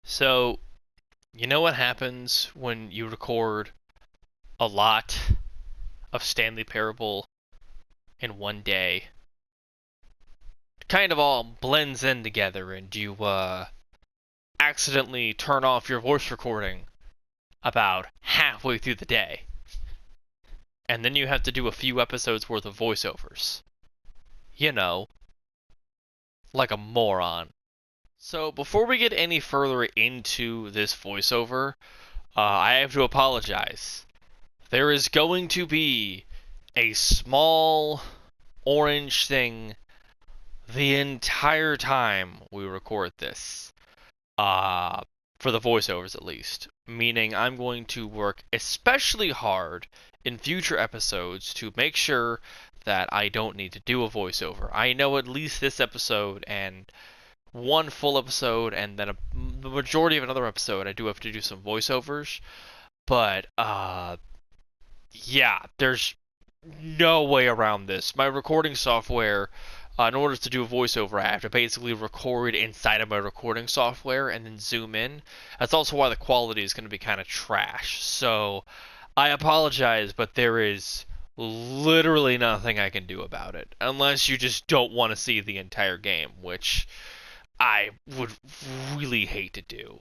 So, you know what happens when you record a lot of Stanley Parable in one day? It kind of all blends in together and you accidentally turn off your voice recording about halfway through the day. And then you have to do a few episodes worth of voiceovers. You know, like a moron. So before we get any further into this voiceover, I have to apologize. There is going to be a small orange thing the entire time we record this. For the voiceovers at least. Meaning I'm going to work especially hard in future episodes to make sure that I don't need to do a voiceover. I know at least this episode and one full episode and then the majority of another episode I do have to do some voiceovers. But, yeah, there's no way around this. My recording software, in order to do a voiceover, I have to basically record inside of my recording software and then zoom in. That's also why the quality is going to be kind of trash. So, I apologize, but there is literally nothing I can do about it. Unless you just don't want to see the entire game, which I would really hate to do.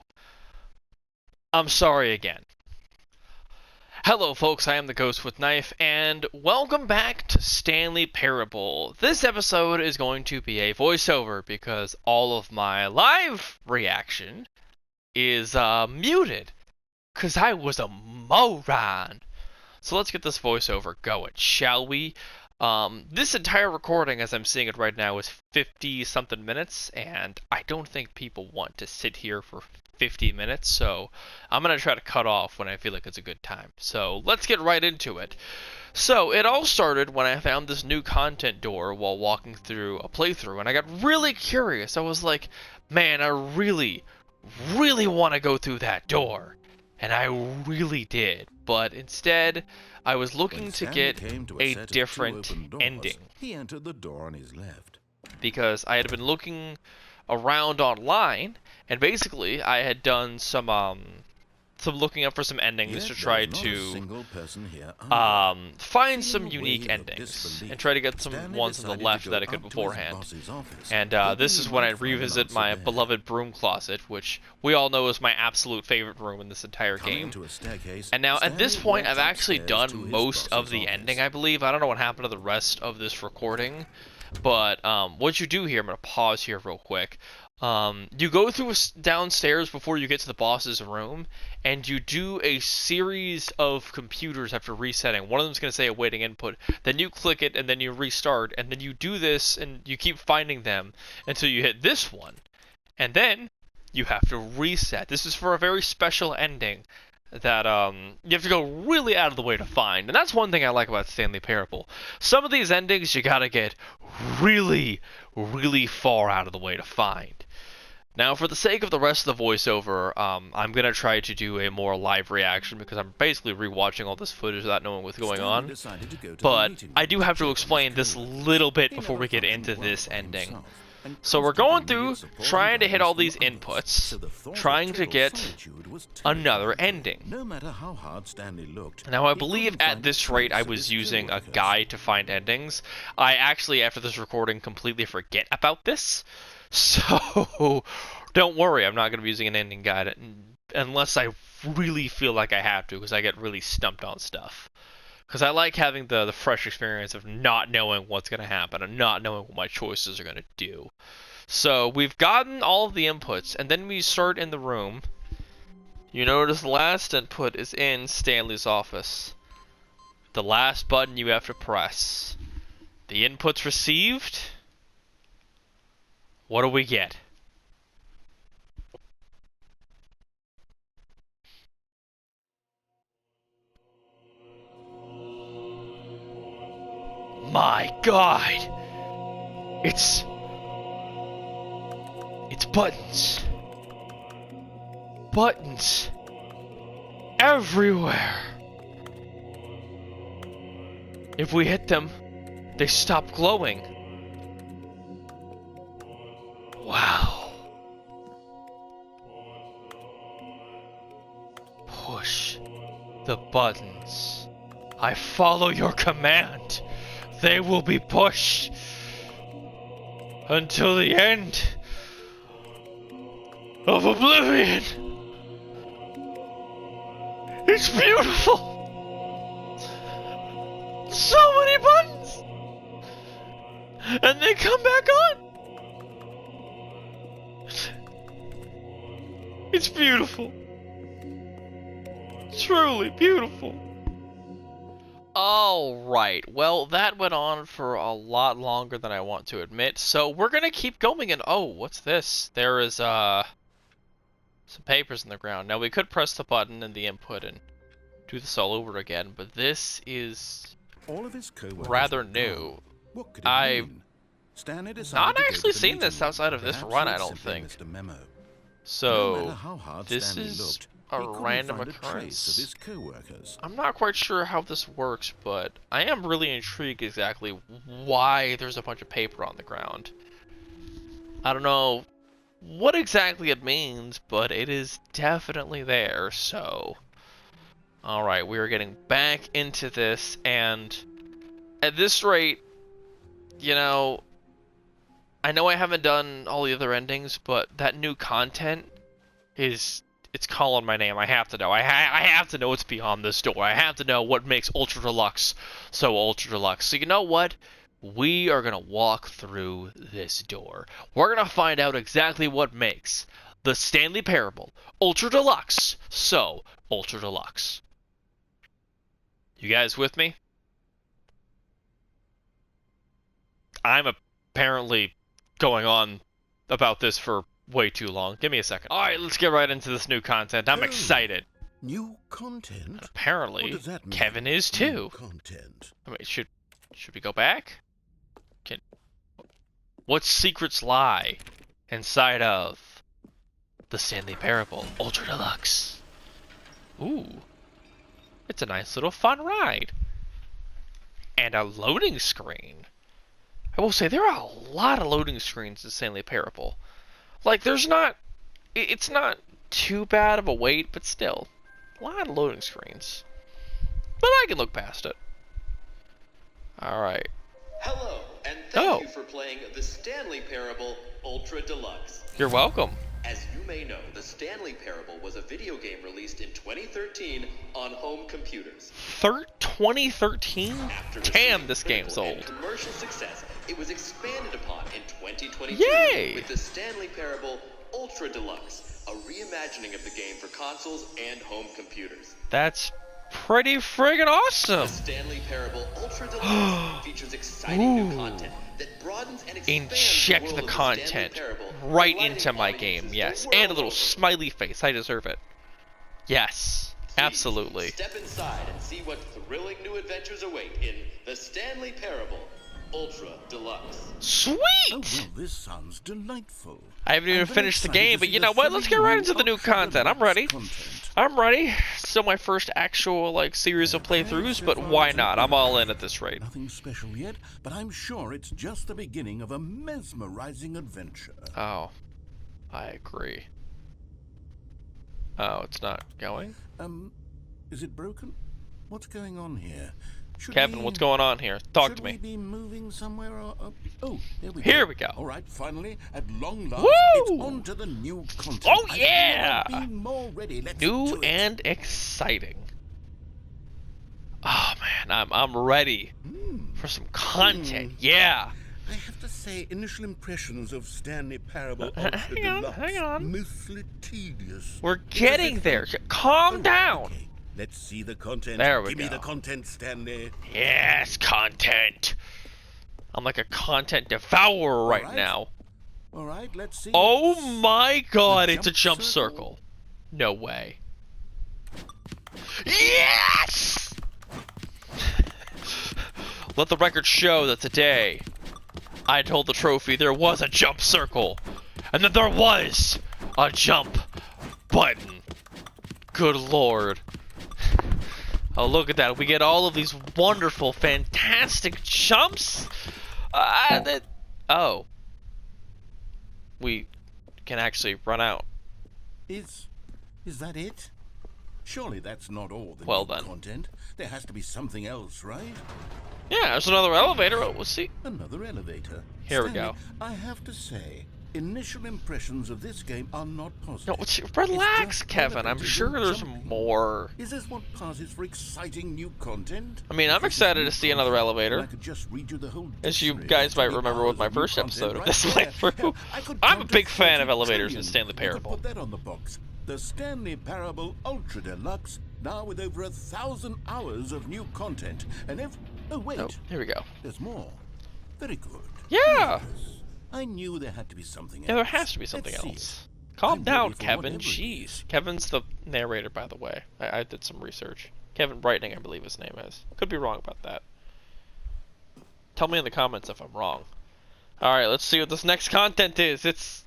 I'm sorry again. Hello folks, I am the Ghost with Knife, and welcome back to Stanley Parable. This episode is going to be a voiceover because all of my live reaction is muted, because I was a moron. So let's get this voiceover going, shall we? This entire recording, as I'm seeing it right now, is 50-something minutes, and I don't think people want to sit here for 50 minutes, so I'm going to try to cut off when I feel like it's a good time. So let's get right into it. So it all started when I found this new content door while walking through a playthrough, and I got really curious. I was like, man, I really want to go through that door. And I really did, but instead, I was looking to get a different ending. He entered the door on his left. Because I had been looking around online, and basically I had done some looking up for some endings to try to find some unique endings and try to get some ones on the left that I could beforehand. And this is when I revisit my beloved broom closet, which we all know is my absolute favorite room in this entire game. And now at this point I've actually done most of the ending, I believe. I don't know what happened to the rest of this recording, but what you do here, I'm going to pause here real quick. You go through downstairs before you get to the boss's room, and you do a series of computers after resetting. One of them's going to say awaiting input. Then you click it, and then you restart, and then you do this, and you keep finding them until you hit this one. And then you have to reset. This is for a very special ending that you have to go really out of the way to find. And that's one thing I like about Stanley Parable. Some of these endings you gotta get really far out of the way to find. Now, for the sake of the rest of the voiceover, I'm going to try to do a more live reaction because I'm basically rewatching all this footage without knowing what's going on. But I do have to explain this little bit before we get into this ending. So we're going through, trying to hit all these inputs, trying to get another ending. Now I believe at this rate I was using a guide to find endings. I actually, after this recording, completely forget about this. So don't worry, I'm not going to be using an ending guide unless I really feel like I have to, because I get really stumped on stuff. Because I like having the fresh experience of not knowing what's going to happen and not knowing what my choices are going to do. So we've gotten all of the inputs, and then we start in the room. You notice the last input is in Stanley's office. The last button you have to press. The input's received. What do we get? My God! It's buttons. Buttons everywhere. If we hit them, they stop glowing. Wow. push the buttons. I follow your command. They will be pushed until the end of oblivion. It's beautiful. So many buttons, and they come back on. It's beautiful. Truly beautiful. Alright, well, that went on for a lot longer than I want to admit, so we're gonna keep going, and oh, what's this? There is, some papers in the ground. Now, we could press the button in the input and do this all over again, but this is All of his co-workers rather were new. gone. What could it I've mean? Stanley decided not to go actually to the seen meeting this room. outside of this Perhaps run, he I had don't simply think. missed a memo. No So, matter how hard this Stanley is looked, a he couldn't random find a trace of occurrence. his co-workers. I'm not quite sure how this works, but I am really intrigued exactly why there's a bunch of paper on the ground. I don't know what exactly it means, but it is definitely there, so... Alright, we are getting back into this, and at this rate, you know I haven't done all the other endings, but that new content is... It's calling my name. I have to know. I have to know what's beyond this door. I have to know what makes Ultra Deluxe so Ultra Deluxe. So you know what? We are going to walk through this door. We're going to find out exactly what makes the Stanley Parable Ultra Deluxe so Ultra Deluxe. You guys with me? I'm apparently going on about this for way too long. Give me a second. Alright, let's get right into this new content. I'm excited. New content? Apparently, What does that mean? Kevin is too. New content. I mean, should we go back? What secrets lie inside of the Stanley Parable Ultra Deluxe? Ooh. It's a nice little fun ride. And a loading screen. I will say, there are a lot of loading screens in Stanley Parable. Like, it's not too bad of a wait, but still, a lot of loading screens. But I can look past it. Alright. Hello, and thank you for playing the Stanley Parable Ultra Deluxe. You're welcome. As you may know, the Stanley Parable was a video game released in 2013 on home computers. 2013? After Damn, this receiving game's critical old. and commercial success, it was expanded upon in 2022 Yay! with the Stanley Parable Ultra Deluxe, a reimagining of the game for consoles and home computers. That's pretty friggin' awesome! The Stanley Parable Ultra Deluxe features exciting new content that broadens and expands Inject the the world content of the Stanley Parable, right delighting into my audiences game, the yes. world And a little over. smiley face, I deserve it. Yes, Please absolutely. Step inside and see what thrilling new adventures await in the Stanley Parable Ultra Deluxe. Sweet! Oh, well, this sounds delightful. I haven't even I'm very finished the excited game, to but see you the know what? Let's get thrilling right into the new Ultra content. I'm Deluxe ready. content. I'm ready. Still my first actual, like, series of playthroughs, but why not? I'm all in at this rate. Nothing special yet, but I'm sure it's just the beginning of a mesmerizing adventure. Oh, I agree. Oh, it's not going? Is it broken? What's going on here? Kevin, what's going on here? Talk to Should we me. be moving somewhere? Or, oh, there we go. Here we go. All right, finally, at long last, Woo! it's on to the new content. Oh, I yeah! couldn't have been more ready. Let's New do it. and exciting. Oh man, I'm ready for some content. Yeah. I have to say, initial impressions of Stanley Parable Hang on, Deluxe, hang on. mostly tedious. We're getting there. Calm down. Okay, let's see the content. There we Give me go. the content, Stanley. Yes, content. I'm like a content devourer right right. now. All right, let's see. Oh my god, The it's a jump jump circle. No way. Yes! Let the record show that today I told the trophy there was a jump circle and that there was a jump button. Good lord. Oh, look at that. We get all of these wonderful, fantastic jumps. Oh. We can actually run out. Is that it? Surely that's not all the Well new then. content. There has to be something else, right? Yeah, there's another elevator. We'll see. Another elevator. Here we Stanley, go. I have to say, initial impressions of this game are not positive. No, relax, Kevin. I'm elevators sure and there's jumping. more. Is this what passes for exciting new content? I mean, I'm If this is excited new to see another content, elevator. then I could just read you the whole As you dictionary guys of might 20 remember with my hours of new first content episode of right this there. playthrough, Hell, I could I'm a count big to fan of 30 elevators in trillion. Stanley You could Parable. put that on the box. The Stanley Parable Ultra Deluxe, now with over 1,000 hours of new content. And if... Oh, wait. Oh, here we go. There's more. Very good. Yeah. Yes. I knew there had to be something else. Yeah, there has to be something Let's see else. it. Calm I'm down, ready for Kevin. whatever it Jeez. is. Kevin's the narrator, by the way. I did some research. Kevin Brightning, I believe his name is. Could be wrong about that. Tell me in the comments if I'm wrong. Alright, let's see what this next content is. It's...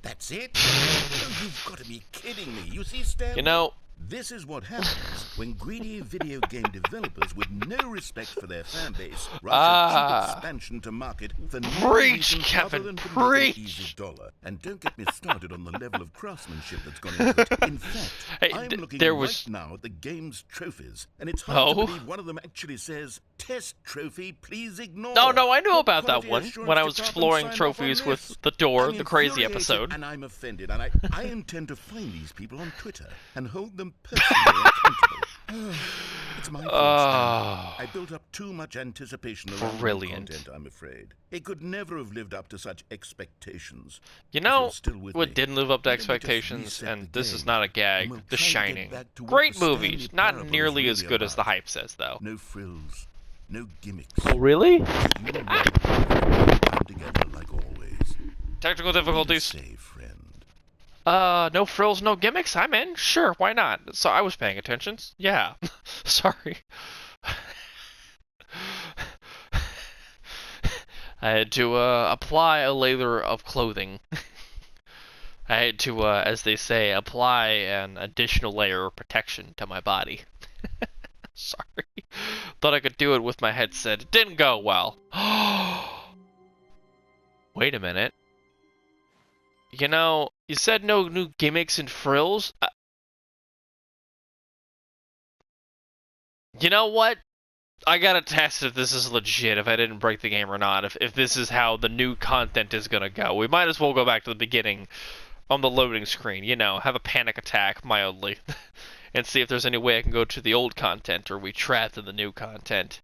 That's it? Oh, you've got to be kidding me. You see, Stanley? You know... This is what happens when greedy video game developers with no respect for their fan base rush a cheap expansion to market for no Preach, reason Kevin, other than to make preach. an easy dollar. And don't get me started on the level of craftsmanship that's gone into it. In fact, Hey, I'm looking there right was... now at the game's trophies, and it's hard Oh. to believe one of them actually says, "Test trophy, please ignore." No, I knew What about that quality one assurance when I was department exploring signed trophies off on with this? the door, I'm the crazy infuriated episode. And I'm offended, and I intend to find these people on Twitter and hold them personally accountable. It's my fault, Stanley. I built up too much anticipation around the Brilliant. content, I'm afraid. It could never have lived up to such expectations. You If know you're still with what me, didn't live up to why don't we just expectations, reset and the this is game, not a and gag, we'll The try to get Shining. back to what Great the Stanley movies, not Parable is nearly as really good as the about. hype says, though. No frills, no gimmicks. Oh, really? You and I come together like always. Technical Be difficulties. safe, friend. No frills, no gimmicks? I'm in. Sure, why not? So I was paying attention. Yeah. Sorry. I had to, apply a layer of clothing. I had to, as they say, apply an additional layer of protection to my body. Sorry. Thought I could do it with my headset. It didn't go well. Wait a minute. You know, you said no new gimmicks and frills. You know what? I gotta test if this is legit, if I didn't break the game or not, if this is how the new content is gonna go. We might as well go back to the beginning on the loading screen, you know, have a panic attack mildly, and see if there's any way I can go to the old content, or we trapped in the new content.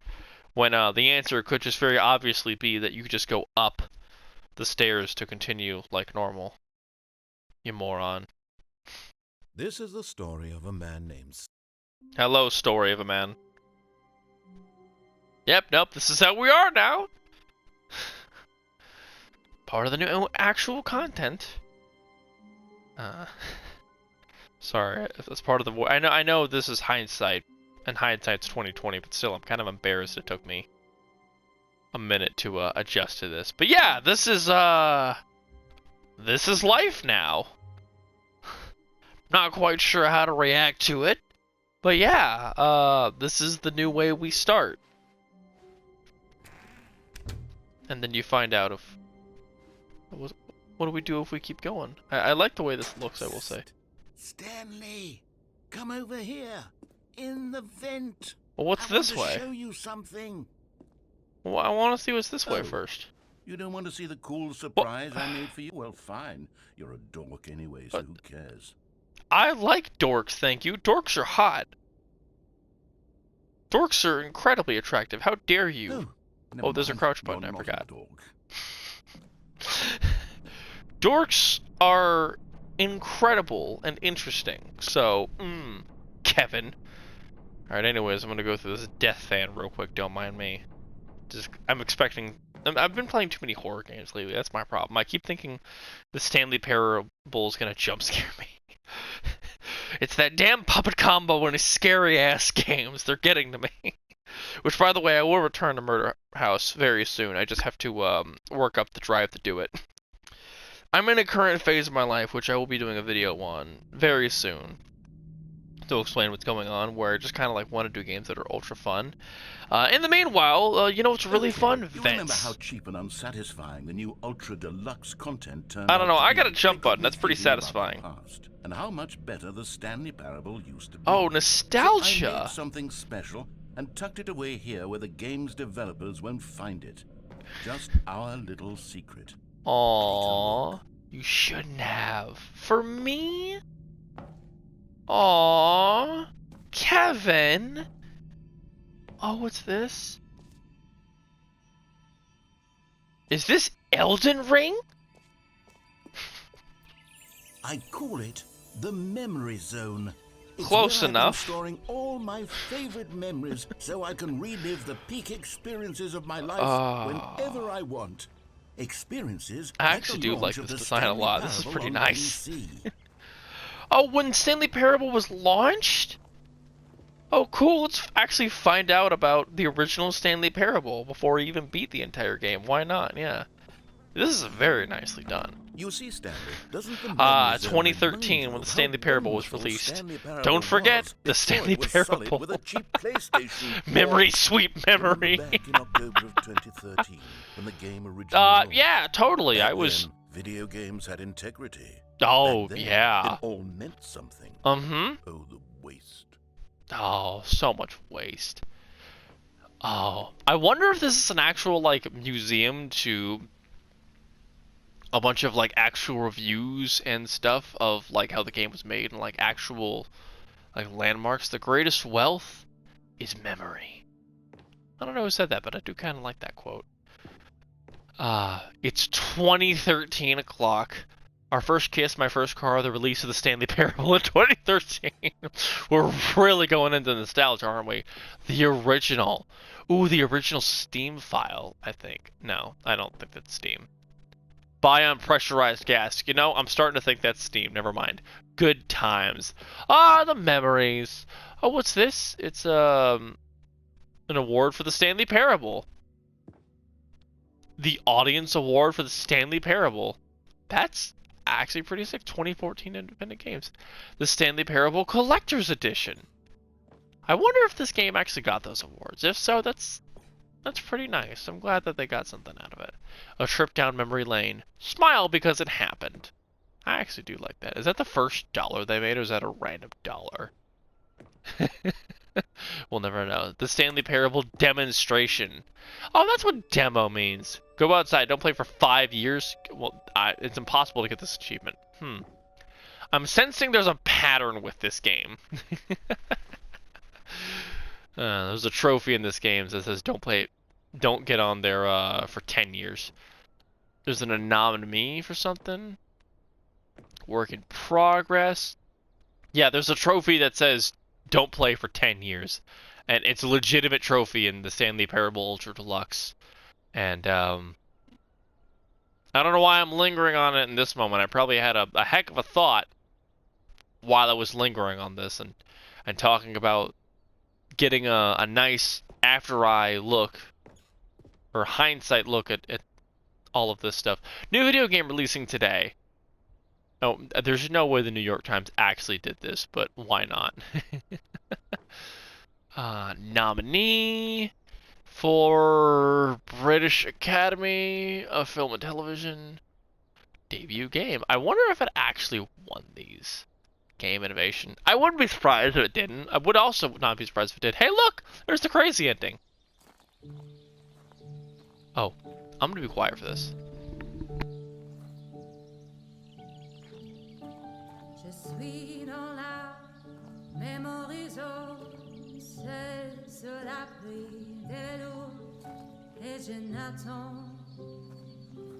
When the answer could just very obviously be that you could just go up the stairs to continue like normal. You moron. This is the story of a man named... Hello, story of a man. Yep, nope, this is how we are now. Part of the new actual content. Sorry, if that's part of the... I know this is hindsight, and hindsight's 2020, but still, I'm kind of embarrassed it took me a minute to adjust to this. But yeah, this is life now. Not quite sure how to react to it, but yeah, this is the new way we start. And then you find out if... What do we do if we keep going? I like the way this looks, I will say. Stanley, come over here. In the vent. Well, what's this way? I want to show you something. Well, I want to see what's this way Oh. first. You don't want to see the cool surprise I made for you? Well, fine. You're a dork anyway, so who cares? I like dorks, thank you. Dorks are hot. Dorks are incredibly attractive. How dare you? Never There's a mind. crouch button, You're I not a forgot. dork. Dorks are incredible and interesting. So, Kevin. Alright, anyways, I'm gonna go through this death fan real quick, don't mind me. I'm expecting... I've been playing too many horror games lately, that's my problem. I keep thinking the Stanley Parable is gonna jump scare me. It's that damn puppet combo in his scary-ass games. They're getting to me. Which, by the way, I will return to Murder House very soon. I just have to work up the drive to do it. I'm in a current phase of my life, which I will be doing a video on very soon. to explain what's going on, where I just kind of like want to do games that are ultra fun. In the meanwhile, you know what's really fun? You remember Vents. how cheap and unsatisfying the new Ultra Deluxe content turned I out don't know, to I be? got a jump They got button. me That's pretty thinking about the satisfying. past and how much better the Stanley Parable used to be. Oh, So I nostalgia. made something special and tucked it away here where the game's developers won't find it. Just our little secret. Aww. You shouldn't have. For me? Aww. Kevin. Oh, what's this? Is this Elden Ring? I call it the Memory Zone. It's Close where I've been enough. storing all my favorite memories so I can relive the peak experiences of my life whenever I want. Experiences I like actually the do launch like of this the design a Stanley lot. This is Parable pretty on nice. PC. Oh, when Stanley Parable was launched? Oh, cool. Let's actually find out about the original Stanley Parable before we even beat the entire game. Why not? Yeah. This is very nicely done. You see, Stanley, doesn't the Memory Zone 2013 remind when the you Stanley how Parable was wonderful released. Stanley Parable Don't forget was the before Stanley it was solid Parable. with a cheap PlayStation 4? Memory, sweet memory. Remember back in October of 2013 when the game originally launched? Yeah, totally. Back I was. then, video games had integrity. Oh, Back then, yeah. it all meant something. Mm-hmm. Oh, the waste. Oh, so much waste. Oh, I wonder if this is an actual like museum to a bunch of like actual reviews and stuff of like how the game was made and like actual like landmarks. The greatest wealth is memory. I don't know who said that, but I do kind of like that quote. It's 2013 o'clock. Our first kiss, my first car, the release of the Stanley Parable in 2013. We're really going into nostalgia, aren't we? The original. Ooh, the original Steam file, I think. No, I don't think that's Steam. Buy unpressurized gas. You know, I'm starting to think that's Steam. Never mind. Good times. The memories. Oh, what's this? It's an award for the Stanley Parable. The Audience Award for the Stanley Parable. That's actually pretty sick. 2014 independent games. The Stanley Parable Collector's Edition. I wonder if this game actually got those awards. If so, that's pretty nice. I'm glad that they got something out of it. A trip down memory lane. Smile because it happened. I actually do like that. Is that the first dollar they made, or is that a random dollar? We'll never know. The Stanley Parable Demonstration. Oh, that's what demo means. Go outside. Don't play for 5 years. Well, it's impossible to get this achievement. I'm sensing there's a pattern with this game. There's a trophy in this game that says don't get on there for 10 years. There's an anomaly for something. Work in progress. Yeah, there's a trophy that says don't play for 10 years. And it's a legitimate trophy in the Stanley Parable Ultra Deluxe. And I don't know why I'm lingering on it in this moment. I probably had a heck of a thought while I was lingering on this and talking about getting a nice after-eye look or hindsight look at all of this stuff. New video game releasing today. Oh, there's no way the New York Times actually did this, but why not? Nominee for British Academy of Film and Television debut game. I wonder if it actually won these. Game innovation. I wouldn't be surprised if it didn't. I would also not be surprised if it did. Hey, look! There's the crazy ending. Oh, I'm gonna be quiet for this. Je suis dans la mémorisation, c'est sur la pluie des loups, et je n'attends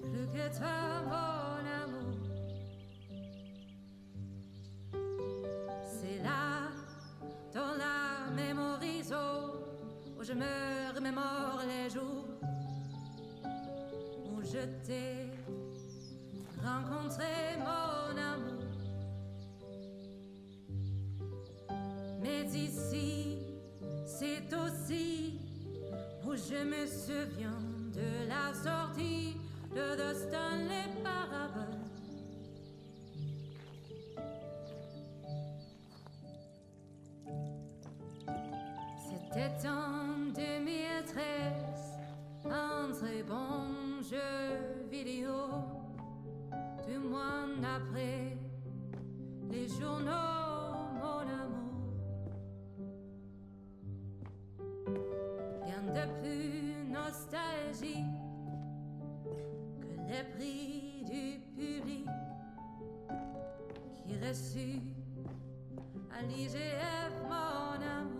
plus que toi, mon amour. C'est là, dans la mémorisation, où je me remémore les jours où je t'ai rencontré, mon amour. Mais ici, c'est aussi où je me souviens de la sortie de The Stanley Parable. moins après les journaux, mon amour. Rien de plus nostalgique que les prix du public qui reçut à l'IGF, mon amour.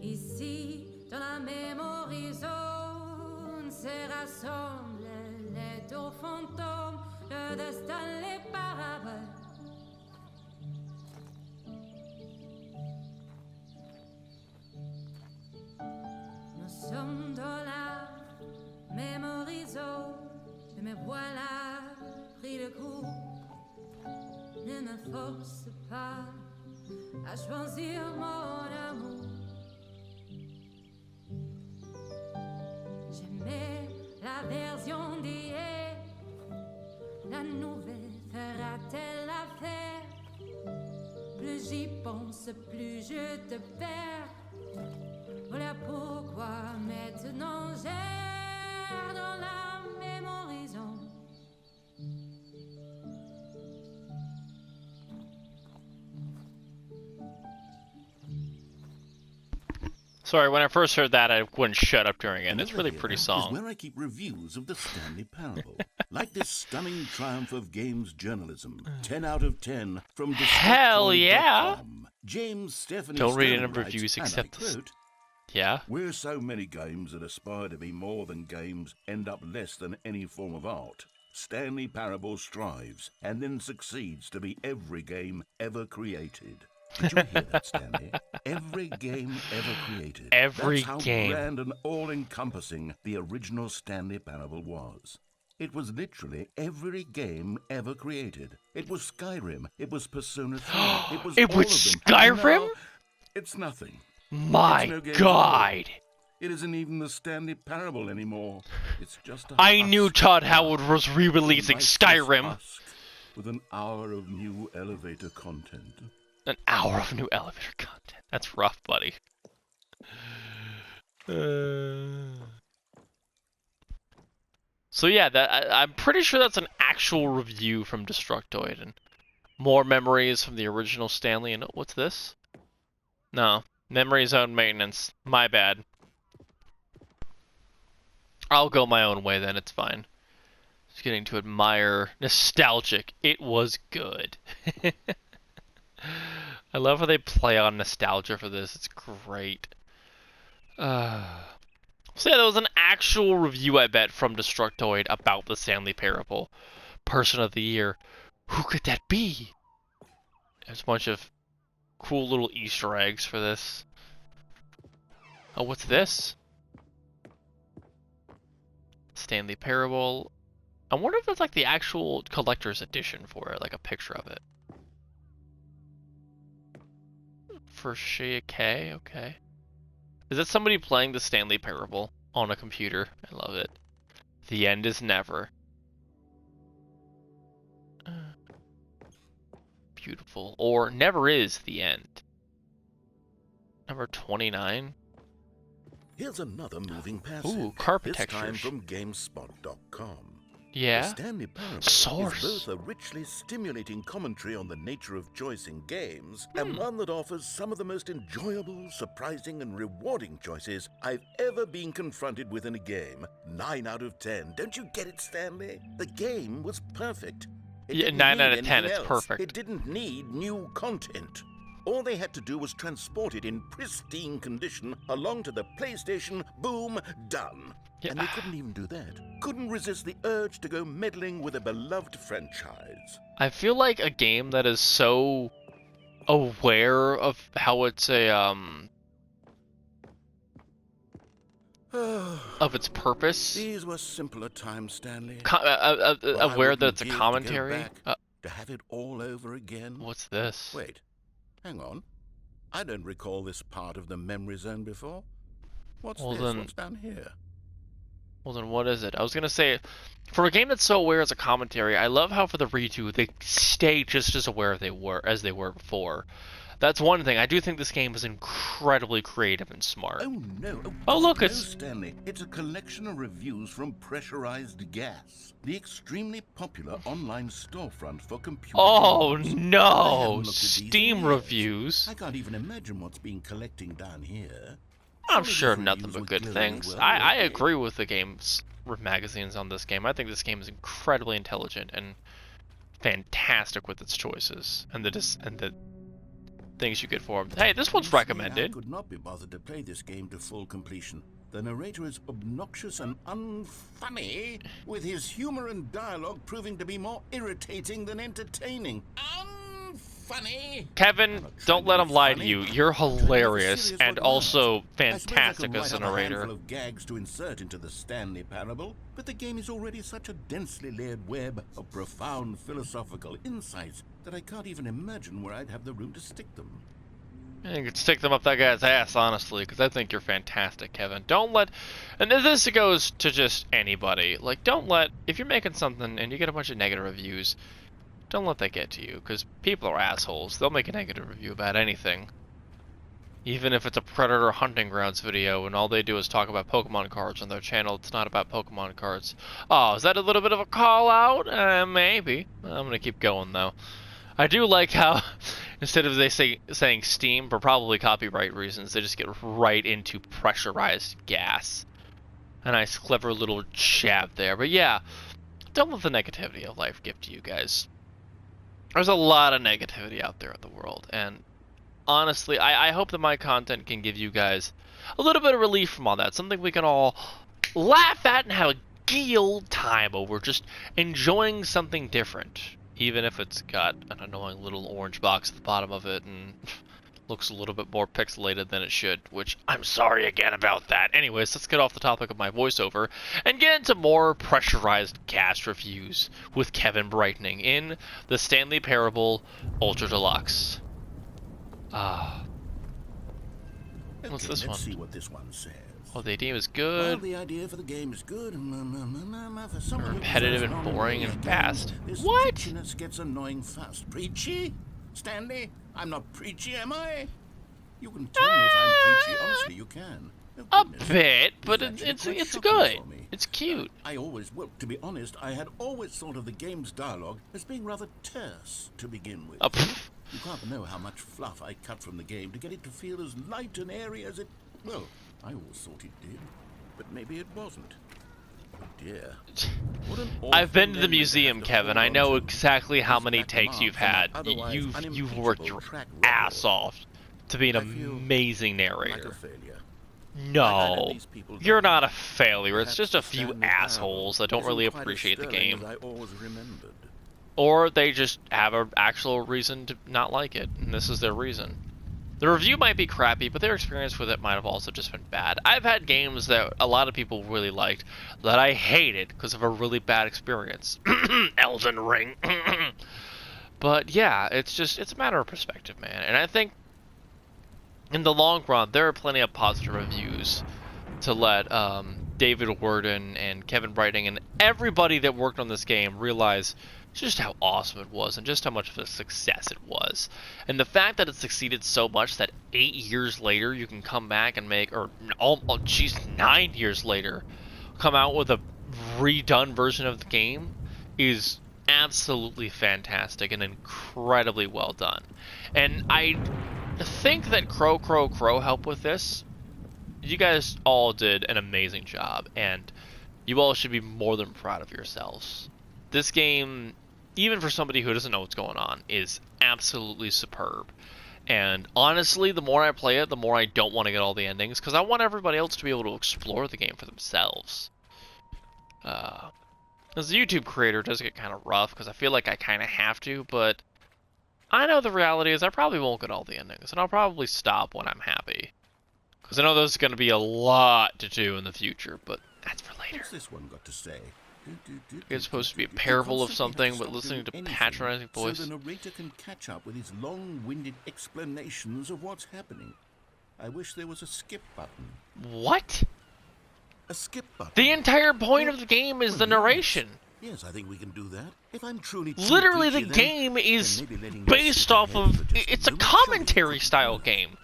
Ici, dans la mémoire zone, se rassemblent les tours fantômes de Stanley Parable. Nous sommes dans la mémoire zone, je me voilà pris le coup. Ne me force pas à choisir mon amour. J'aimais la version d'hier, la nouvelle fera-t-elle l'affaire? Plus j'y pense, plus je te perds. Voilà pourquoi maintenant j'erre dans la mémorisation. Sorry, when I first heard that, I wouldn't shut up during it. It's a really pretty song. Is where I keep reviews of the Stanley Parable. Like this stunning triumph of games journalism. 10 out of 10 from Hell yeah! James Stephanie Don't read Stanley any reviews writes, except and I this. quote, Yeah? "Where so many games that aspire to be more than games end up less than any form of art, Stanley Parable strives and then succeeds to be every game ever created." Did you hear that, Stanley? Every game ever created. Every That's how game. grand and all-encompassing the original Stanley Parable was. It was literally every game ever created. It was Skyrim. It was Persona 3. It was It all was of them. Skyrim? Now, it's nothing. My It's no game God! It isn't even the Stanley Parable anymore. It's just a I knew husk. Todd Howard was re-releasing Lifeless Skyrim. husk with an hour of new elevator content. An hour of new elevator content. That's rough, buddy. So yeah, I'm pretty sure that's an actual review from Destructoid, and more memories from the original Stanley. And what's this? No, memory zone maintenance. My bad. I'll go my own way then. It's fine. Just getting to admire nostalgic. It was good. I love how they play on nostalgia for this. It's great. So yeah, that was an actual review, I bet, from Destructoid about the Stanley Parable. Person of the Year. Who could that be? There's a bunch of cool little Easter eggs for this. Oh, what's this? Stanley Parable. I wonder if it's like the actual collector's edition for it, like a picture of it. For Shea K, okay. Is that somebody playing the Stanley Parable on a computer? I love it. The end is never. Beautiful. Or never is the end. Number 29. Here's another moving passage. Ooh, carpet this time textures. from GameSpot.com. The Yeah? Stanley Parable Source. is both a richly stimulating commentary on the nature of choice in games and one that offers some of the most enjoyable, surprising, and rewarding choices I've ever been confronted with in a game. 9 out of 10. Don't you get it, Stanley? The game was perfect. It Yeah, didn't 9 out need of 10, anything it's else. perfect. It didn't need new content. All they had to do was transport it in pristine condition along to the PlayStation. Boom, done. Yeah. And they couldn't even do that. Couldn't resist the urge to go meddling with a beloved franchise. I feel like a game that is so aware of how it's a of its purpose, These were simpler times, Stanley. aware Well, I that it's a wouldn't give to go commentary. back to have it all over again. What's this? Wait, hang on. I don't recall this part of the memory zone before. What's Well, this? then- What's down here? Well, then what is it? I was gonna say, for a game that's so aware as a commentary, I love how for the redo they stay just as aware as they were before. That's one thing. I do think this game is incredibly creative and smart. Oh no! Oh look, no, it's Stanley. It's a collection of reviews from Pressurized Gas, the extremely popular online storefront for computer oh games. I haven't no, looked at these in Steam years. reviews. I can't even imagine what's being collecting down here. I'm Some of sure these nothing reviews but were good glowing things. well, I weren't they? agree with the game's magazines on this game. I think this game is incredibly intelligent and fantastic with its choices and the things you get for them. Hey, this one's Honestly, I recommended. could not be bothered to play this game to full completion. The narrator is obnoxious and unfunny, with his humor and dialogue proving to be more irritating than entertaining. Unfunny! Kevin, don't let him lie to you. You're hilarious and also fantastic as a handful narrator. of gags to insert into the Stanley parable, but the game is already such a densely layered web of profound philosophical insights that I can't even imagine where I'd have the room to stick them. You could stick them up that guy's ass, honestly, because I think you're fantastic, Kevin. Don't let, and this goes to just anybody, like, don't let, if you're making something and you get a bunch of negative reviews, don't let that get to you, because people are assholes. They'll make a negative review about anything. Even if it's a Predator Hunting Grounds video and all they do is talk about Pokemon cards on their channel, it's not about Pokemon cards. Oh, is that a little bit of a call out? Maybe. I'm gonna keep going, though. I do like how, instead of saying Steam, for probably copyright reasons, they just get right into Pressurized Gas. A nice, clever little jab there. But yeah, don't let the negativity of life get to you guys. There's a lot of negativity out there in the world, and honestly, I hope that my content can give you guys a little bit of relief from all that. Something we can all laugh at and have a gay old time over, just enjoying something different. Even if it's got an annoying little orange box at the bottom of it and looks a little bit more pixelated than it should, which I'm sorry again about that. Anyways, let's get off the topic of my voiceover and get into more Pressurized Gas reviews with Kevin Brightening in the Stanley Parable Ultra Deluxe. What's this one? Let's see what this one says. Oh, the idea is Well, good. the idea for the game is good. For someone who Repetitive prefers and boring non-linear and fast. games, this What? preachiness gets annoying fast. Preachy? Stanley, I'm not preachy, am I? You can tell me if I'm preachy. Honestly, you can. Oh, A goodness. bit, but This is actually quite it's shocking good. for me. It's cute. Well, to be honest, I had always thought of the game's dialogue as being rather terse to begin with. Pff. You can't know how much fluff I cut from the game to get it to feel as light and airy as it... Well, I always thought it did, but maybe it wasn't. Oh dear. What an I've been awful to the name museum, have to Kevin. hold I on know to. exactly how It's many back takes marked you've on my had. otherwise You've worked unimpeachable your track ass record. off to be an I feel amazing Like a narrator. failure. No, these people you're don't not a failure. It's perhaps just a the few Stanley assholes that parable don't really isn't quite as appreciate the sterling game. as I always remembered. Or they just have an actual reason to not like it, and this is their reason. The review might be crappy, but their experience with it might have also just been bad. I've had games that a lot of people really liked that I hated because of a really bad experience. Elden Ring. But yeah, it's a matter of perspective, man. And I think in the long run, there are plenty of positive reviews to let David Worden and Kevin Brightening and everybody that worked on this game realize just how awesome it was and just how much of a success it was. And the fact that it succeeded so much that 8 years later you can come back and make, or 9 years later, come out with a redone version of the game is absolutely fantastic and incredibly well done. And I think that Crow helped with this. You guys all did an amazing job, and you all should be more than proud of yourselves. This game, even for somebody who doesn't know what's going on, is absolutely superb. And honestly, the more I play it, the more I don't want to get all the endings, because I want everybody else to be able to explore the game for themselves. As a YouTube creator, it does get kind of rough, because I feel like I kind of have to, but I know the reality is I probably won't get all the endings, and I'll probably stop when I'm happy. Because I know there's going to be a lot to do in the future, but that's for later. What's this one got to say? It's supposed to be a parable of something, but listening to patronizing voice. So the narrator can catch up with his long-winded explanations of what's happening. I wish there was a skip button. What? A skip button. The entire point of the game is the narration. Yes, I think we can do that. If I'm truly Literally, the preachy, game then is maybe letting you based skip off ahead of. for just It's a moment, surely commentary it's style not. game.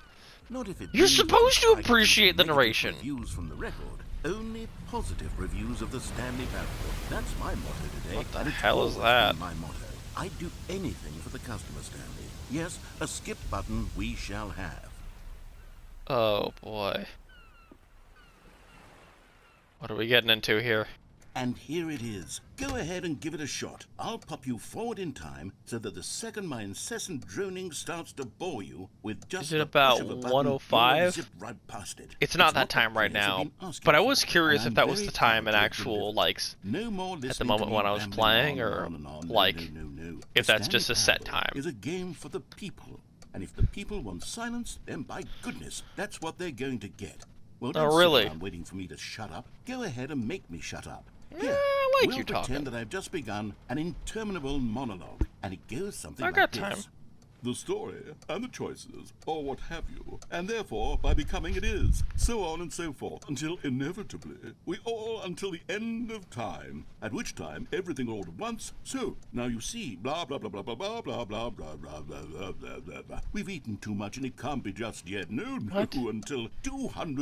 Not if it You're means that supposed to you try give appreciate the negative narration. Reviews from the record. Only positive reviews of the Stanley Parable. That's my motto today. What the and it's hell is always that? been my motto. I'd do anything for the customer, Stanley. Yes, a skip button we shall have. Oh boy. What are we getting into here? And here it is. Go ahead and give it a shot. I'll pop you forward in time so that the second my incessant droning starts to bore you with just Is it the about push of a button, 105? you'll zip right past it. It's not what that the time right players have now, been asking but I for, was curious and if that I'm was the very time proud in to have actual, delivered. like, No more at the listening moment to when me I was rambling playing, on or, and on. like, No. if The that's just Stanley a set Parable time. is a game for the people. And if the people want silence, then by goodness, that's what they're going to get. Well, don't really? sit around waiting for me to shut up. Go ahead and make me shut up. Yeah, I like we'll you pretend talking. that I've just begun an interminable monologue, and it goes something I like got this. time. The story, and the choices, or what have you, and therefore, by becoming it is, so on and so forth, until inevitably, we all until the end of time, at which time everything all at once, so, now you see, blah blah blah blah blah blah blah blah blah blah blah blah blah blah blah. We've eaten too much and it can't be just yet, no, What? until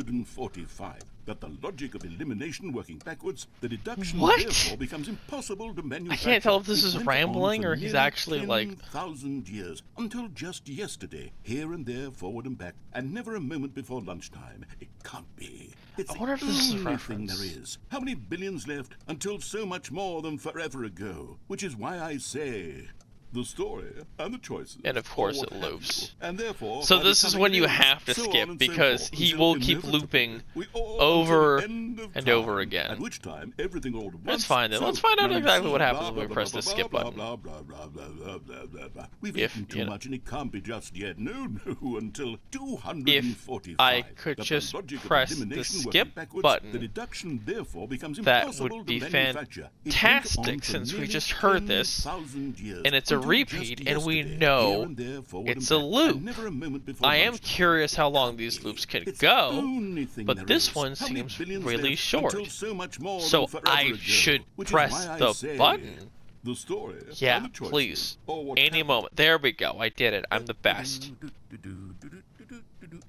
245. But the logic of elimination working backwards, the deduction What? therefore becomes impossible to manufacture. can't tell if this It is went on rambling for or he's nearly actually, like- 10,000 years, until just yesterday, here and there, forward and back, and never a moment before lunchtime. It can't be. It's I wonder if the this is a only thing reference. there is. How many billions left until so much more than forever ago? Which is why I say, the story and the choices. And of course or what it have loops. you, and therefore, So by this is becoming when it you is, have to so on skip, and so because forth, he until will keep inevitably, looping we all over until the end of and time, over again. At which time everything all at once. That's fine then. So, Let's find out now you exactly see, what happens blah, when we blah, press blah, the blah, skip blah, button. blah, blah, blah, blah, blah, blah, blah, blah. We've If, eaten too you know- much and it can't be just yet. No, until If 245. I could But the just logic of press the elimination working skip backwards, button, the deduction therefore becomes that impossible would be to manufacture. It went fantastic on for since we nearly just heard this, 10,000 years, and it's a until repeat, just and we yesterday, know here and there, forward it's and a back, loop. and never a moment before I am lunchtime. curious how long Can't these be. loops can It's go, the only thing but there this is. one How many seems billions really left short. until so much more So than forever I ago, should which is press why I the say, button. the story Yeah, and the choices, please. or what Any have you. moment. There we go. I did it. I'm the best.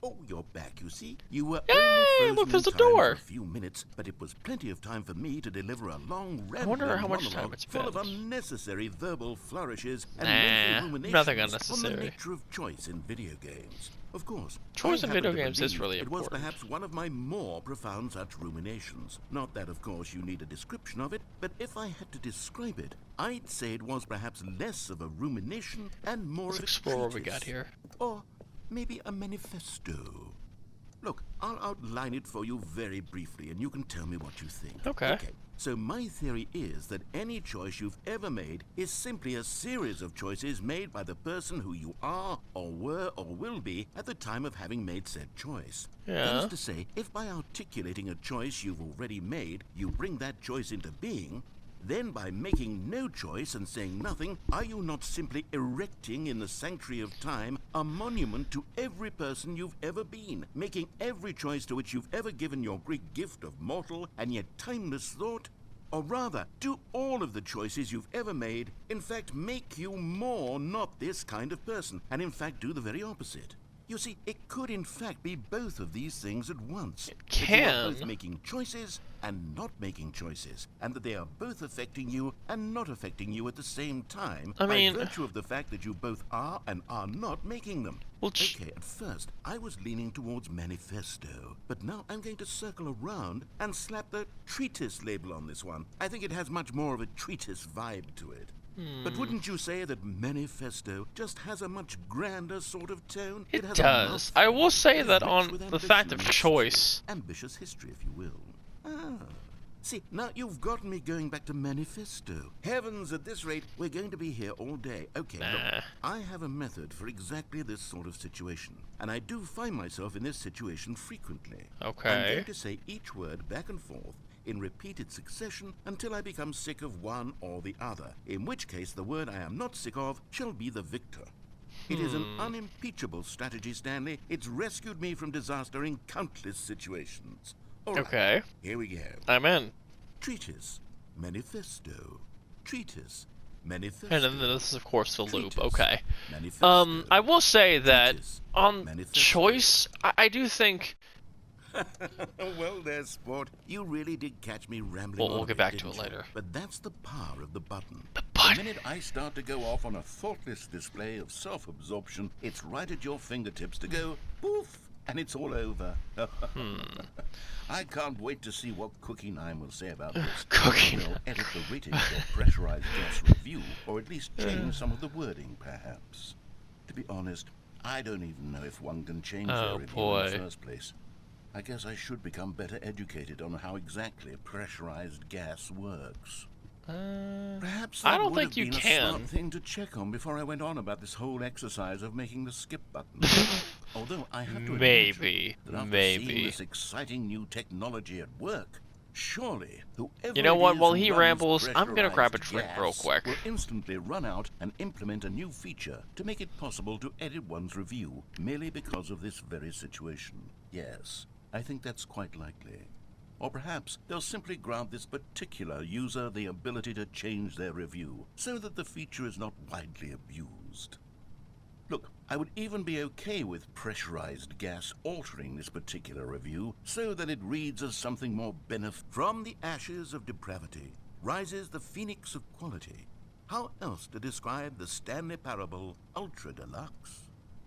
Oh, you're back, you see? You were Yay, only look, frozen there's in a time door. for a few minutes, but it was plenty of time for me to deliver a long, wonder rambling how much monologue time it's full of been. unnecessary verbal flourishes and Nah, lengthy ruminations nothing on the unnecessary. nature of choice in video games. Of course, Choice I in happen video to games is believe really it was important. perhaps one of my more profound such ruminations. Not that, of course, you need a description of it, but if I had to describe it, I'd say it was perhaps less of a rumination and more Let's of a explore what we treatise. got here. Or maybe a manifesto. Look, I'll outline it for you very briefly, and you can tell me what you think. Okay. So my theory is that any choice you've ever made is simply a series of choices made by the person who you are, or were, or will be at the time of having made said choice. Yeah. That is to say, if by articulating a choice you've already made, you bring that choice into being, then by making no choice and saying nothing, are you not simply erecting in the sanctuary of time a monument to every person you've ever been, making every choice to which you've ever given your great gift of mortal and yet timeless thought? Or rather, do all of the choices you've ever made, in fact, make you more not this kind of person, and in fact do the very opposite? You see, it could in fact be both of these things at once. It That you are can. both making choices and not making choices, and that they are both affecting you and not affecting you at the same time I mean- by virtue of the fact that you both are and are not making them. Well, Okay, at first, I was leaning towards manifesto, but now I'm going to circle around and slap the treatise label on this one. I think it has much more of a treatise vibe to it. But wouldn't you say that manifesto just has a much grander sort of tone? It has a does. mouthful. I will say It is that rich on with the fact of ambition. choice, Ambitious history, if you will. Ah. See, now you've gotten me going back to manifesto. Heavens, at this rate, we're going to be here all day. Okay, Nah. look, I have a method for exactly this sort of situation. And I do find myself in this situation frequently. Okay. I'm going to say each word back and forth in repeated succession until I become sick of one or the other, in which case the word I am not sick of shall be the victor. It is an unimpeachable strategy, Stanley. It's rescued me from disaster in countless situations. All right, okay, here we go. I'm in. Treatise, manifesto. treatise, manifesto. And then this is, of course, the loop. Treatise, Okay. manifesto, I will say that treatise, on manifesto. choice, I do think. Well, there, sport. You really did catch me rambling. We'll on get a bit, back to didn't it you? later. But that's the power of the button. The button. The minute I start to go off on a thoughtless display of self-absorption, it's right at your fingertips to go poof, and it's all over. I can't wait to see what Cookie 9 will say about this. Cookie They'll 9. edit the rating of their pressurized gas review, or at least change some of the wording, perhaps. To be honest, I don't even know if one can change their review in the first place. I guess I should become better educated on how exactly pressurized gas works. Perhaps that I don't would think have you been a can. smart thing to check on before I went on about this whole exercise of making the skip button. Although I have to Maybe, admit that after maybe. seeing this exciting new technology at work, surely whoever You know it what? is While who he runs rambles, I'm gonna grab a pressurized drink real gas quick. will instantly run out and implement a new feature to make it possible to edit one's review merely because of this very situation. Yes, I think that's quite likely. Or perhaps they'll simply grant this particular user the ability to change their review so that the feature is not widely abused. Look, I would even be okay with pressurized gas altering this particular review so that it reads as something more benefit. From the ashes of depravity rises the phoenix of quality. How else to describe the Stanley Parable Ultra Deluxe?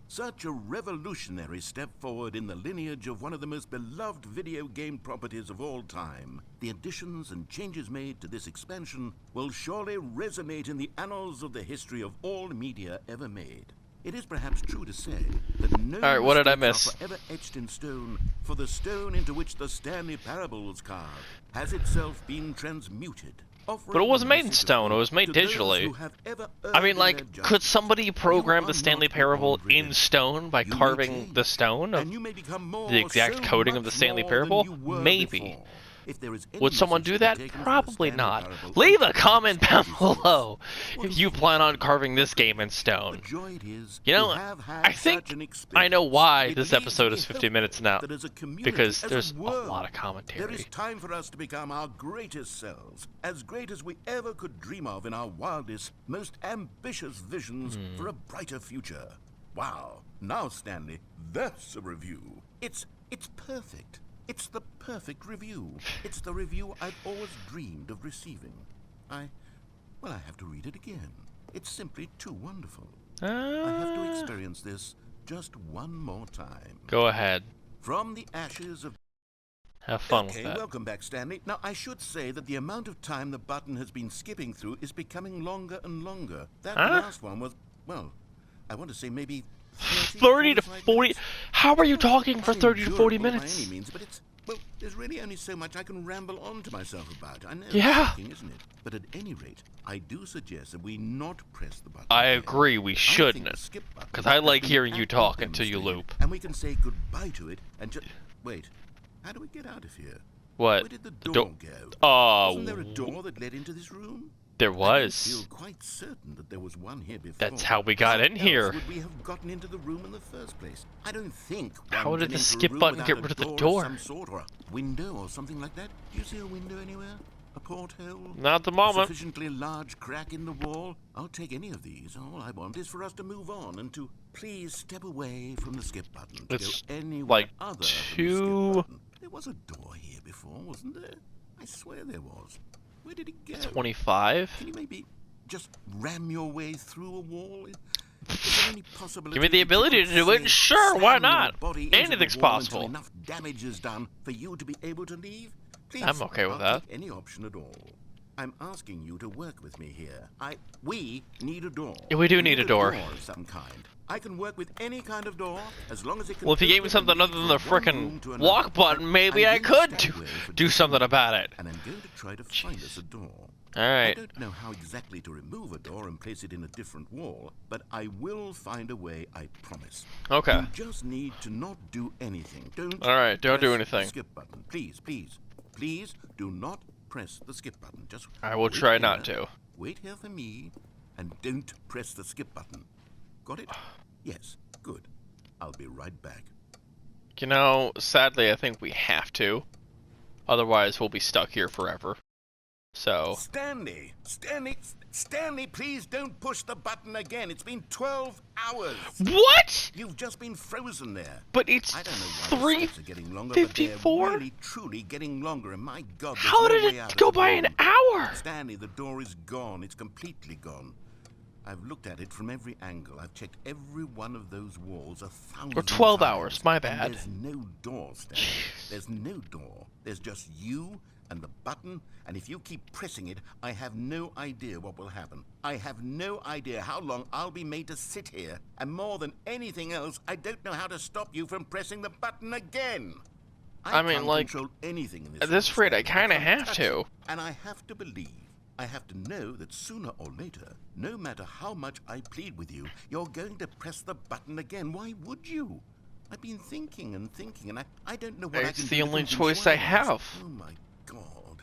Such a revolutionary step forward in the lineage of one of the most beloved video game properties of all time. The additions and changes made to this expansion will surely resonate in the annals of the history of all media ever made. It is perhaps true to say that no Alright, what did I mistakes miss? are forever etched in stone, for the stone into which the Stanley Parable was carved has itself been transmuted. But it wasn't made in stone, it was made digitally. I mean, like, could somebody program the Stanley Parable in stone by carving the stone of the exact coding of the Stanley Parable? Maybe. Would someone do that? Probably not. Leave a comment down below if you plan on carving this game in stone. You know, I think I know why this episode is 50 minutes now, because there's a lot of commentary. There is time for us to become our greatest selves, as great as we ever could dream of in our wildest, most ambitious visions for a brighter future. Wow. Now, Stanley, that's a review. It's perfect. It's the perfect review. It's the review I've always dreamed of receiving. I have to read it again. It's simply too wonderful. I have to experience this just one more time. Go ahead. From the ashes of... Have fun with that. Welcome back, Stanley. Now, I should say that the amount of time the button has been skipping through is becoming longer and longer. That last one was, well, I want to say maybe 30 to 40? How are you talking for 30 to 40 minutes? By any means, but it's, well, there's really only so much I can ramble on to myself about. I know, Yeah. it's shocking, isn't it? But at any rate, I do suggest that we not press the button. I again. agree, we I think shouldn't. the skip button Because I has like been hearing you aptly talk until you demonstrated, loop. And we can say goodbye to it and just... Wait, how do we get out of here? What? Where did the door go? Oh, Wasn't there a door that led into this room? there I was. feel quite certain that there was one here before. That's how we got in How here. else would we have gotten into the room in the first place? I don't think. How one did can the enter a skip room button without get a rid of the of door? some sort, or a window or something like that. Do you see a window anywhere? A porthole? Not at the A moment. sufficiently large crack in the wall? I'll take any of these. All I want is for us to move on and to please step away from the skip button. To It's go anywhere like other than the skip two- button. There was a door here before, wasn't there? I swear there was. Where did it go? 25? Can you maybe just ram your way through a wall? Is there any possibility Give me the that you ability could, to do it? say, Sure, why slam your not? body into the Anything's wall possible. Until enough damage is done for you to be able to leave? Please, I'm okay with I'll that. take any option at all. I'm asking you to work with me here. We need a door. Yeah, we do need a door. Of some kind. I can work with any kind of door as long as it can. Well, if you gave me open something and other lead than the from one frickin' room to another. walk button, maybe I'm I going to could stand away for do just a something minute, about it. And I'm going to try to find us a door. I Alright. don't know how exactly to remove a door and place it in a different wall, but I will find a way, I promise. Okay. You just need to not do anything. Don't. Alright, don't do press anything. The skip button, please, please, please. Do not press the skip button. Just. I will wait try here, not to. Wait here for me, and don't press the skip button. Got it? Yes. Good. I'll be right back. You know, sadly, I think we have to. Otherwise, we'll be stuck here forever. So Stanley, please don't push the button again. It's been 12 hours. what? You've just been frozen there. But it's I don't know why the steps are getting longer, but they're 3:54. really, truly getting longer. And my God, there's How no did way out it of go the by an room. hour? Stanley, the door is gone. It's completely gone. I've looked at it from every angle. I've checked every one of those walls 1,000 Or 12 times. hours, my And bad. there's no door, Stanley. There's no door. There's just you and the button, and if you keep pressing it, I have no idea what will happen. I have no idea how long I'll be made to sit here. And more than anything else, I don't know how to stop you from pressing the button again. I mean, can't like, control anything in this at this room, rate, I Stanley. kinda can't have touch to. it. And I have to believe, I have to know that sooner or later, no matter how much I plead with you, you're going to press the button again. Why would you? I've been thinking, and I don't know what I can It's do the to only convince choice you I otherwise. have. Oh my God.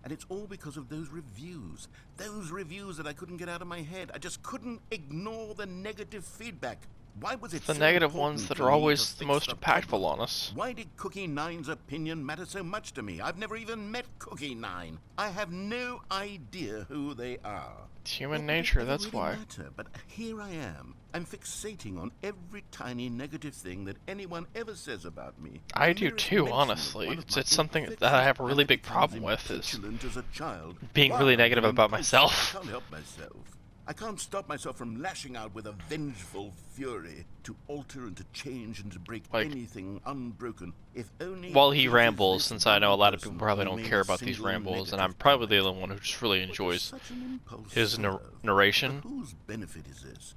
And it's all because of those reviews. Those reviews that I couldn't get out of my head. I just couldn't ignore the negative feedback. Why was it The so negative important ones that to are me always to the fix most the impactful problem? on us. Why did Cookie Nine's opinion matter so much to me? I've never even met Cookie Nine. I have no idea who they are. It's human What would it nature, ever that's really why. matter? But here I am. I'm fixating on every tiny negative thing that anyone ever says about me. I The do merest too, mention of honestly. one of It's my something that I have a really big imperfections, problem I with, become is petulant as a child. being Why? really I'm negative about impulsive. myself. I can't help myself. I can't stop myself from lashing out with a vengeful fury to alter and to change and to break Like, anything unbroken. If only while he it was rambles, this since I know a one lot of people person probably who don't made care a about these single rambles, and negative I'm probably the comment. only one who just really What is enjoys such an impulse his serve? narration. For whose benefit is this?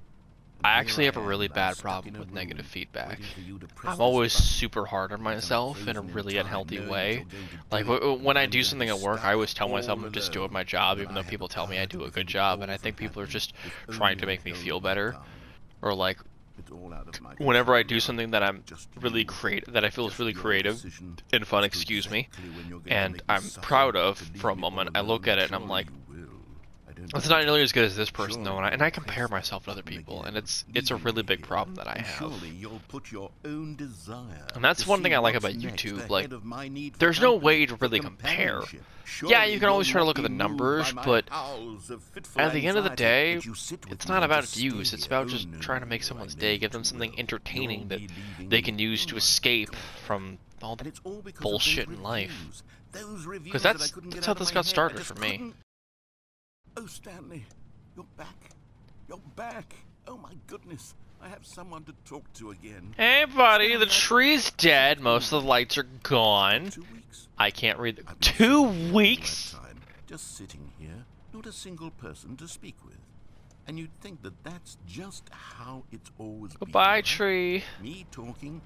I And actually here have a am, really I'm bad stuck problem in a with room, negative feedback. waiting for you to press I'm this always button. super hard on Become myself in a frozen in really time, unhealthy knowing way. that you're going to Like, do it, when I and do I'm something at going to work, be I always tell stuck myself I'm all just doing alone. my job, But even I though have people the tell me I power do to a good prevent job, it and I all think from people are happening. just If trying only to make I me held feel my better. tongue. Or like, It's all out of my whenever I control do now. something that I'm Just really you. that I feel is Just really your creative decision and fun, as to excuse me, exactly when you're going to and make me I'm suffer proud to of, leave for a me all moment, I alone, look at it and I'm surely like, you will. I don't it's doubt not nearly it. as good as this person Surely though, and you'll I compare press the myself to other button people, again, and it's a leaving really me big here. problem that I And have. surely you'll put your own desire And that's to one see thing I like what's about next YouTube, ahead like, of my need for there's no company, way to for really compare. companionship. Yeah, Surely you can always you'll try to not look at be the moved numbers, by my but howls of fitful at the end of the anxiety, day, but you sit with it's me not and about just views, stay it's here. about Oh, just no, trying to no, make no, someone's I day, know give them too something well. entertaining You'll that be leaving they me. can use Oh to my escape God. from all And the it's all because bullshit of those in life. reviews. Those reviews Because that I couldn't that's get how out of this my got head. I started just for me. couldn't. Oh, Stanley, you're back. You're back. Oh my goodness. I have someone to talk to again. Hey buddy, Stanley, the tree's dead, most of the lights are gone. 2 weeks. I can't read the... I've been 2 sitting here all that weeks? time, just sitting here, not a single person to speak with. And you'd think that that's just how it's always been. Goodbye, right? tree. Me talking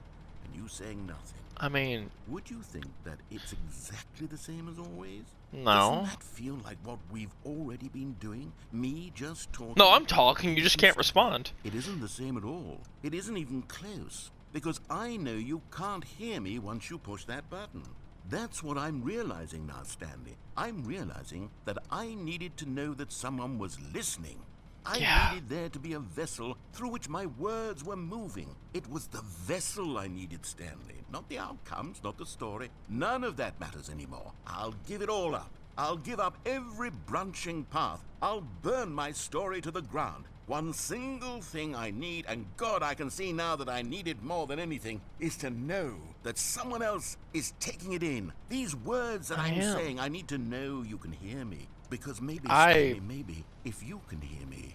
and you saying nothing. I mean, Would you think that it's exactly the same as always? no. Doesn't that feel like what we've already been doing? Me just talking? No, I'm talking, you just can't respond. It isn't the same at all. It isn't even close. Because I know you can't hear me once you push that button. That's what I'm realizing now, Stanley. I'm realizing that I needed to know that someone was listening. I needed there to be a vessel through which my words were moving. It was the vessel I needed, Stanley. Not the outcomes, not the story. None of that matters anymore. I'll give it all up. I'll give up every branching path. I'll burn my story to the ground. One single thing I need, and God, I can see now that I need it more than anything, is to know that someone else is taking it in. These words that I'm saying, I need to know you can hear me. Because maybe, Stanley, maybe, if you can hear me,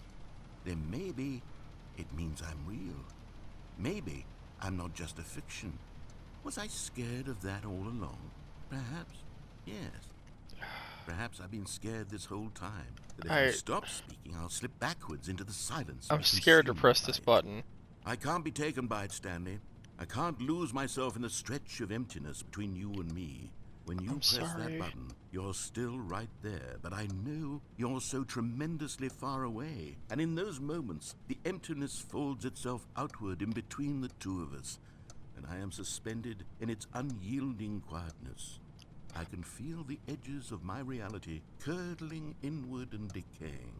then maybe it means I'm real. Maybe I'm not just a fiction. Was I scared of that all along? Perhaps, yes. Perhaps I've been scared this whole time. That if I stop speaking, I'll slip backwards into the silence. I'm scared to press this button. I can't be taken by it, Stanley. I can't lose myself in the stretch of emptiness between you and me. When you press that button, you're still right there, but I know you're so tremendously far away. And in those moments, the emptiness folds itself outward in between the two of us, and I am suspended in its unyielding quietness. I can feel the edges of my reality curdling inward and decaying.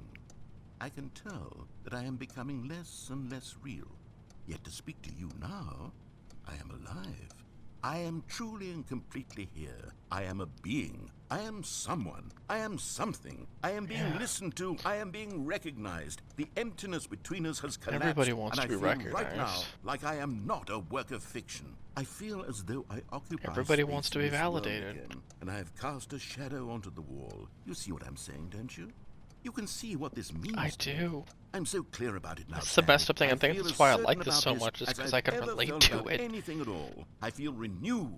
I can tell that I am becoming less and less real. Yet to speak to you now, I am alive. I am truly and completely here. I am a being. I am someone. I am something. I am being listened to. I am being recognized. The emptiness between us has collapsed. Everybody wants and to be I feel recognized. right now like I am not a work of fiction. I feel as though I occupy Everybody space wants to in be this world validated. again, and I have cast a shadow onto the wall. You see what I'm saying, don't you? You can see what this means. I to me. do. I'm so clear about it now. That's the messed up thing. I think feel that's as why I certain like this about so much, is as because I've I can ever relate felt to about it. anything at all. I feel renewed.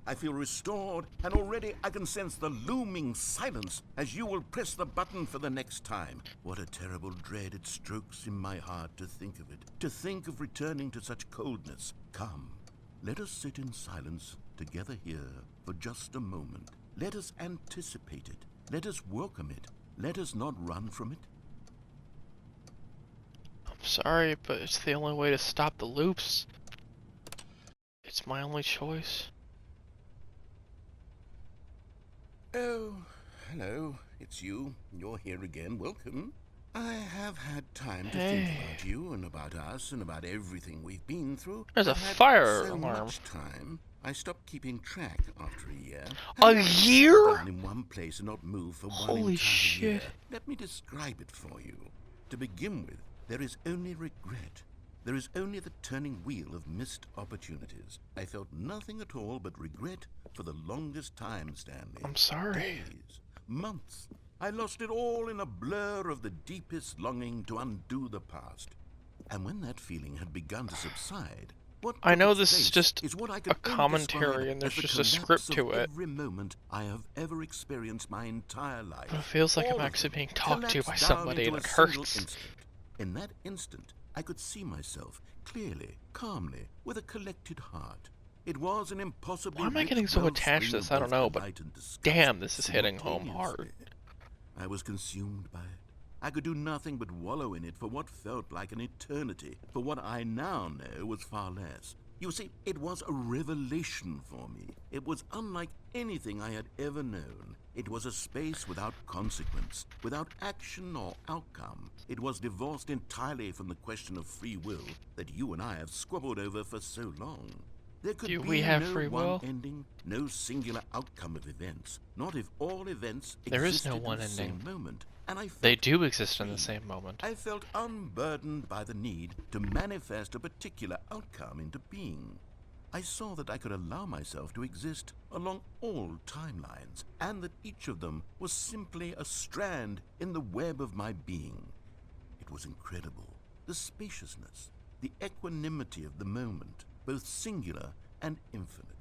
I feel restored, and already I can sense the looming silence as you will press the button for the next time. What a terrible dread it strokes in my heart to think of it, to think of returning to such coldness. Come, let us sit in silence together here for just a moment. Let us anticipate it. Let us welcome it. Let us not run from it. I'm sorry, but it's the only way to stop the loops. It's my only choice. Oh, hello. It's you. You're here again. Welcome. I have had time to think about you and about us and about everything we've been through. There's a I've had fire so alarm. much time. I stopped keeping track after a year. A Having sat year? down in one place and not move for one Holy entire shit. year. Let me describe it for you. To begin with, there is only regret. There is only the turning wheel of missed opportunities. I felt nothing at all but regret for the longest time, Stanley. I'm sorry. Days, months. I lost it all in a blur of the deepest longing to undo the past. And when that feeling had begun to subside, what I took know its this is place just is what I can a only commentary describe and there's as the just a collapse script to of it. every moment I have ever experienced my entire life. But it feels like All I'm of actually them being talked to by collapsed down somebody into and a it single hurts. instant. In that instant, I could see myself clearly, calmly, with a collected heart. It was an impossibly Why am I rich getting so wellspring attached to this? of I don't both know, but delight and disgust damn, this is hitting home hard. simultaneously. I was consumed by it. I could do nothing but wallow in it for what felt like an eternity, for what I now know was far less. You see, it was a revelation for me. It was unlike anything I had ever known. It was a space without consequence, without action or outcome. It was divorced entirely from the question of free will that you and I have squabbled over for so long. There could Do be we have no free one will? ending, no singular outcome of events, not if all events There is existed no one in the same ending. moment. And I felt They do exist in the free. same moment. I felt unburdened by the need to manifest a particular outcome into being. I saw that I could allow myself to exist along all timelines, and that each of them was simply a strand in the web of my being. It was incredible. The spaciousness, the equanimity of the moment, both singular and infinite.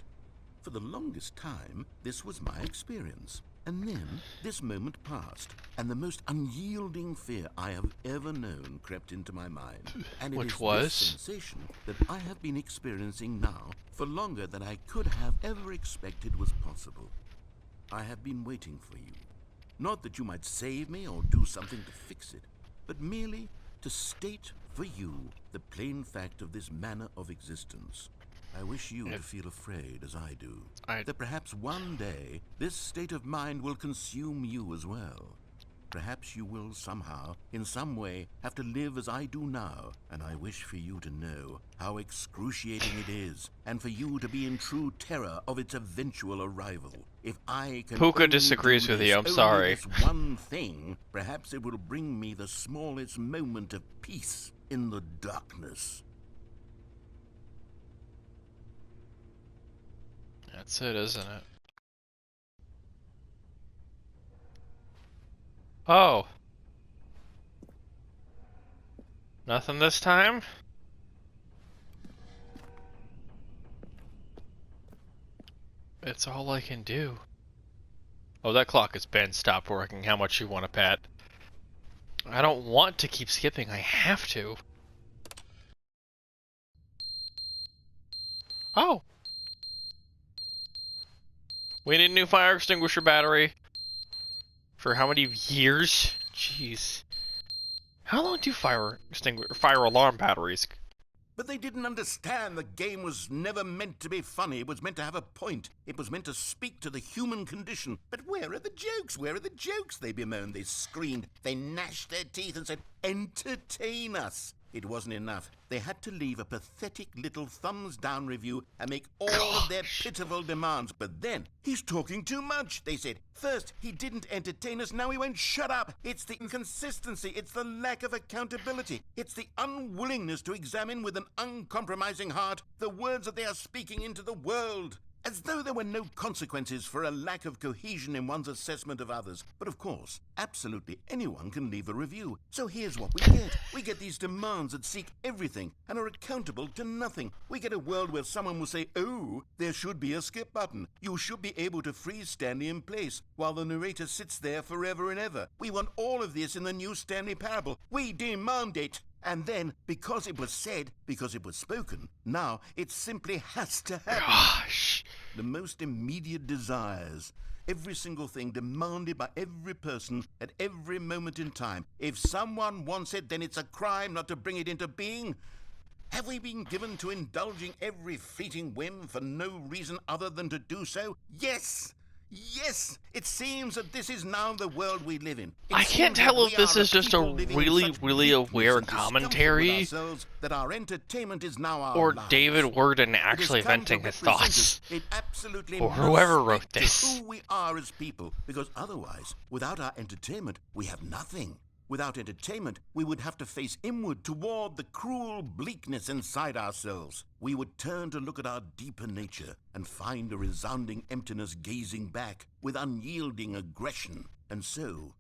For the longest time, this was my experience. And then, this moment passed, and the most unyielding fear I have ever known crept into my mind. And it Which is was? this sensation that I have been experiencing now for longer than I could have ever expected was possible. I have been waiting for you. Not that you might save me or do something to fix it, but merely to state for you the plain fact of this manner of existence. I wish you to feel afraid as I do, that perhaps one day this state of mind will consume you as well. Perhaps you will somehow, in some way, have to live as I do now, and I wish for you to know how excruciating it is, and for you to be in true terror of its eventual arrival. If I can Puka only disagrees do with this, you, I'm only sorry. this one thing, perhaps it will bring me the smallest moment of peace in the darkness. That's it, isn't it? Oh. Nothing this time? It's all I can do. Oh, that clock has been stopped working. How much you want to pat? I don't want to keep skipping. I have to. Oh. We need a new fire extinguisher battery. For how many years? Jeez. How long do fire alarm batteries? But they didn't understand the game was never meant to be funny. It was meant to have a point. It was meant to speak to the human condition. But where are the jokes? Where are the jokes? They bemoaned, they screamed, they gnashed their teeth and said, entertain us. it wasn't enough. They had to leave a pathetic little thumbs-down review and make all of their pitiful demands. But then, he's talking too much, they said. First, he didn't entertain us, now he won't shut up. It's the inconsistency, it's the lack of accountability. It's the unwillingness to examine with an uncompromising heart the words that they are speaking into the world. As though there were no consequences for a lack of cohesion in one's assessment of others. But of course, absolutely anyone can leave a review. So here's what we get. We get these demands that seek everything and are accountable to nothing. We get a world where someone will say, oh, there should be a skip button. You should be able to freeze Stanley in place while the narrator sits there forever and ever. We want all of this in the new Stanley Parable. We demand it. And then, because it was said, because it was spoken, now it simply has to happen. Gosh. The most immediate desires, every single thing demanded by every person at every moment in time. If someone wants it, then it's a crime not to bring it into being. Have we been given to indulging every fleeting whim for no reason other than to do so? Yes! Yes, it seems that this is now the world we live in. I can't tell if this is just a really aware commentary, that our entertainment is now our or lives. David Worden actually venting his thoughts, or whoever wrote this. Who we are as people, because otherwise, without our entertainment, we have nothing. Without entertainment, we would have to face inward toward the cruel bleakness inside ourselves. We would turn to look at our deeper nature and find a resounding emptiness gazing back with unyielding aggression. And so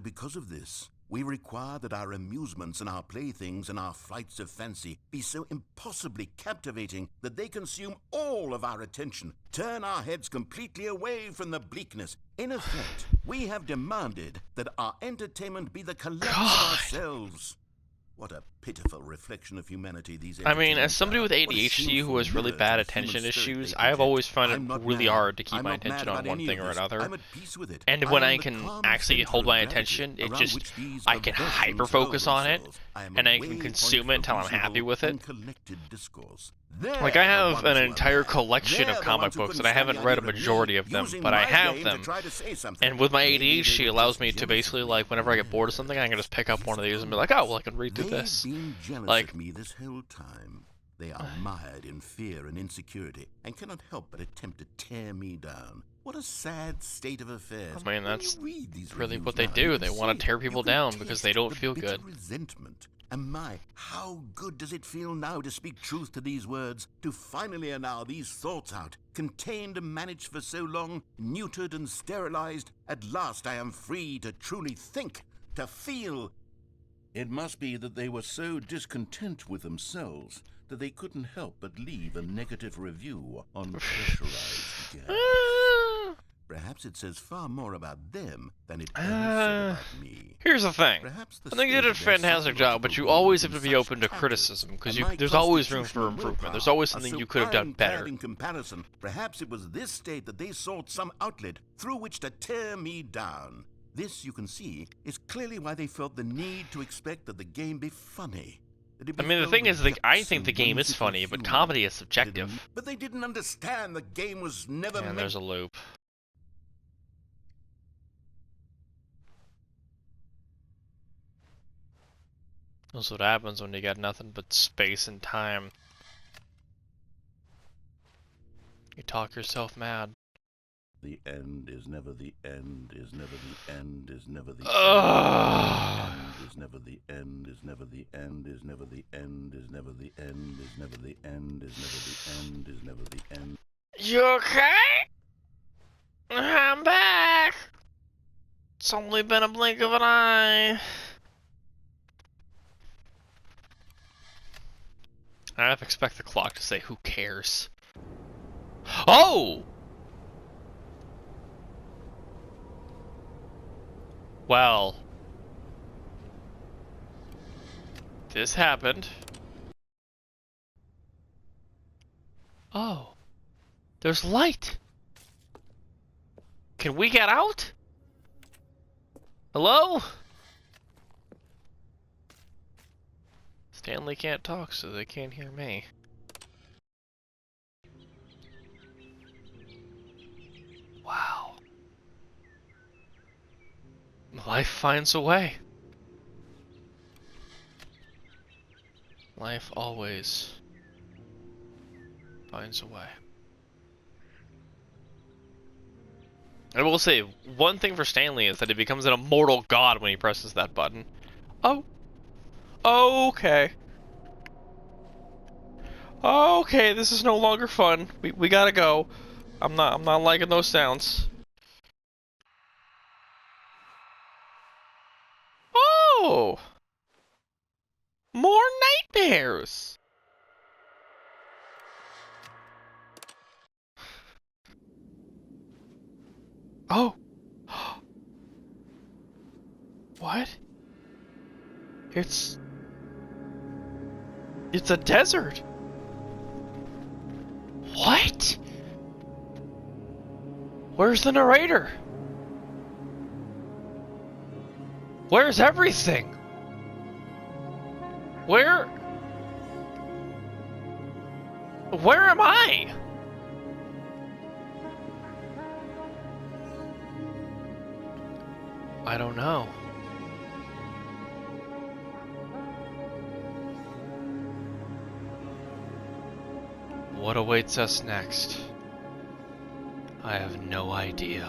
because of this, we require that our amusements and our playthings and our flights of fancy be so impossibly captivating that they consume all of our attention, turn our heads completely away from the bleakness. In effect, we have demanded that our entertainment be the collapse of ourselves. What a pitiful reflection of humanity these I mean, as somebody with are. What a ADHD who sinful has really mirror bad to the attention human spirit issues, they I have project. always found I'm it not really mad. hard to keep I'm my not mad attention on about one any thing of or this. another. I'm at peace with it. And I when am I the can calm actually center hold of my gravity attention, it around just, which these I can aversions hyper-focus hurl on it, themselves. I am and a I can waypoint consume it for until I'm happy reasonable with it. and collected discourse. Like, I They're the have ones an who are entire mad. collection They're of the comic ones who books, couldn't and I stand haven't the read a idea of me majority of them, using but I my have game them. to try to say something. And with my Maybe they ADHD, it were allows just me to jealous basically, of me. like, whenever I get bored of something, I can just pick up one of these and be like, oh, well, I can read through They've this. been jealous Like- of me this whole time. They are mired in fear and insecurity and cannot help but attempt to tear me down. What a sad state of affairs. I mean, When that's you read these really reviews what they now, do. you They can want see to tear it. people You can down because they taste don't the feel bitter good. resentment. And my, how good does it feel now to speak truth to these words, to finally allow these thoughts out, contained and managed for so long, neutered and sterilized. At last I am free to truly think, to feel. It must be that they were so discontent with themselves that they couldn't help but leave a negative review on pressurized gas. Perhaps it says far more about them than it ever said about me. Here's the thing. Perhaps the I think they state did a of their fantastic job, but you psychological always being have to in be such open to tatters, criticism, because and my there's always room for constitutional improvement. There's willpower always are something so you could have done iron-clad better. in comparison, perhaps it was this state that they sought some outlet through which to tear me down. This, you can see, is clearly why they felt the need to expect that the game be funny. That it I be mean, the filled thing with is, I depths think and the game is whimsical funny, but humor. comedy is But it- subjective. But they didn't understand the game was never And meant. there's a loop. That's what happens when you got nothing but space and time. You talk yourself mad. The end is never the end, is never the end, is never the Ugh. end, is never the end, is never the end, is never the end, is never the end, is never the end, is never the end, is never the end. You okay? I'm back. It's only been a blink of an eye. I have to expect the clock to say, who cares? Oh! Well. This happened. Oh. There's light. Can we get out? Hello? Stanley can't talk, so they can't hear me. Wow. Life finds a way. Life always finds a way. I will say, one thing for Stanley is that he becomes an immortal god when he presses that button. Oh. Okay. Okay, this is no longer fun. We gotta go. I'm not liking those sounds. Oh! More nightmares! Oh! What? It's a desert! What? Where's the narrator? Where's everything? Where am I? I don't know. What awaits us next? I have no idea.